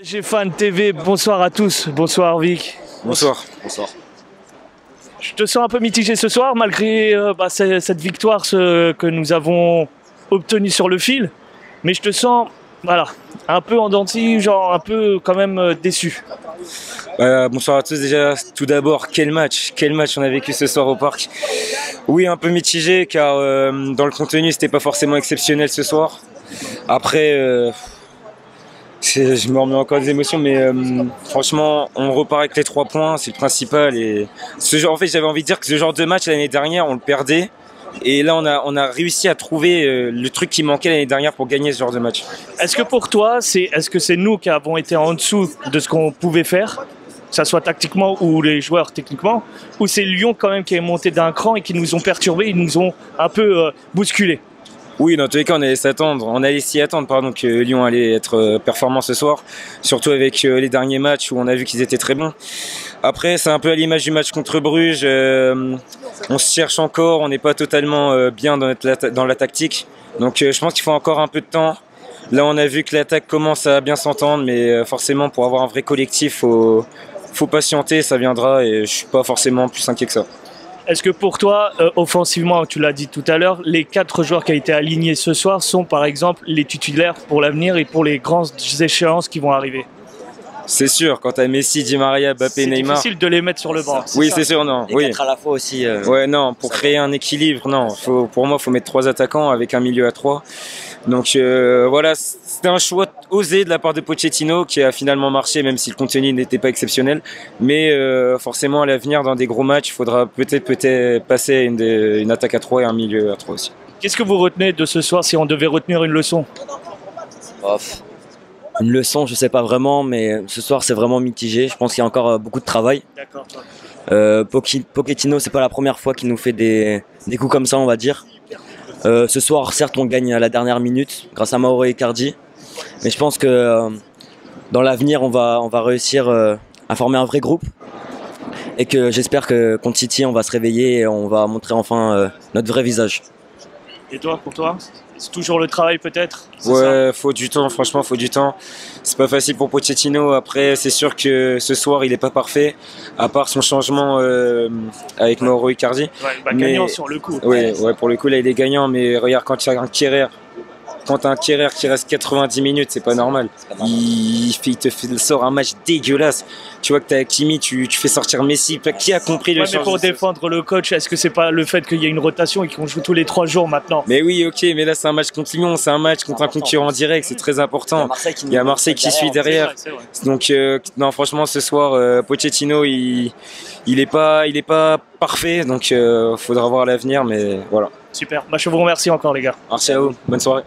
PSG Fan TV, bonsoir à tous, bonsoir Vic. Bonsoir. Bonsoir. Je te sens un peu mitigé ce soir malgré cette victoire que nous avons obtenue sur le fil, mais je te sens un peu en dents de scie, genre un peu quand même déçu. Bonsoir à tous déjà. Tout d'abord, quel match on a vécu ce soir au parc. Oui, un peu mitigé car dans le contenu c'était pas forcément exceptionnel ce soir. Après, je me remets encore des émotions, mais franchement, on repart avec les 3 points, c'est le principal. Et en fait, j'avais envie de dire que ce genre de match l'année dernière, on le perdait. Et là, on a réussi à trouver le truc qui manquait l'année dernière pour gagner ce genre de match. Est-ce que pour toi, est-ce que c'est nous qui avons été en dessous de ce qu'on pouvait faire, que ça soit tactiquement ou les joueurs techniquement, ou c'est Lyon quand même qui est monté d'un cran et qui nous ont perturbés, ils nous ont un peu bousculés? Oui, dans tous les cas, on allait s'y attendre, que Lyon allait être performant ce soir, surtout avec les derniers matchs où on a vu qu'ils étaient très bons. Après, c'est un peu à l'image du match contre Bruges, on se cherche encore, on n'est pas totalement bien dans la tactique, donc je pense qu'il faut encore un peu de temps. Là, on a vu que l'attaque commence à bien s'entendre, mais forcément, pour avoir un vrai collectif, faut patienter, ça viendra, et je suis pas forcément plus inquiet que ça. Est-ce que pour toi, offensivement, tu l'as dit tout à l'heure, les 4 joueurs qui ont été alignés ce soir sont par exemple les titulaires pour l'avenir et pour les grandes échéances qui vont arriver? C'est sûr, quand tu as Messi, Di Maria, Mbappé, Neymar... C'est difficile de les mettre sur le banc. Oui, c'est sûr, non. Les 4 à la fois aussi. Ouais, non, pour créer un équilibre, non. Pour moi, il faut mettre 3 attaquants avec un milieu à 3. Donc voilà, c'était un choix osé de la part de Pochettino qui a finalement marché, même si le contenu n'était pas exceptionnel. Mais forcément, à l'avenir, dans des gros matchs, il faudra peut-être passer à une attaque à 3 et un milieu à 3 aussi. Qu'est-ce que vous retenez de ce soir si on devait retenir une leçon? Une leçon, je sais pas vraiment, mais ce soir c'est vraiment mitigé. Je pense qu'il y a encore beaucoup de travail. D'accord. Pochettino, c'est pas la première fois qu'il nous fait des coups comme ça, on va dire. Ce soir, certes, on gagne à la dernière minute grâce à Mauro Icardi, mais je pense que dans l'avenir, on va réussir à former un vrai groupe et que j'espère que contre City, on va se réveiller et on va montrer enfin notre vrai visage. Et toi, pour toi, c'est toujours le travail peut-être? Ouais, faut du temps, franchement, faut du temps. C'est pas facile pour Pochettino. Après, c'est sûr que ce soir, il est pas parfait, à part son changement avec Mauro Icardi. Ouais, gagnant sur le coup. Ouais, pour le coup, là, il est gagnant, mais regarde, quand tu as un Kehrer, qui reste 90 minutes, c'est pas normal. Il sort un match dégueulasse. Tu vois que t'as Hakimi, tu fais sortir Messi. Qui a compris le changement? Mais pour défendre le coach, est-ce que c'est pas le fait qu'il y a une rotation et qu'on joue tous les 3 jours maintenant? Mais oui, ok, mais là c'est un match contre Lyon, c'est un match contre un concurrent direct, c'est très important. Il y a Marseille qui suit derrière. C'est vrai. Donc non, franchement, ce soir, Pochettino, il est pas parfait, donc faudra voir l'avenir, mais voilà. Super. Je vous remercie encore les gars. Merci à vous, bonne soirée.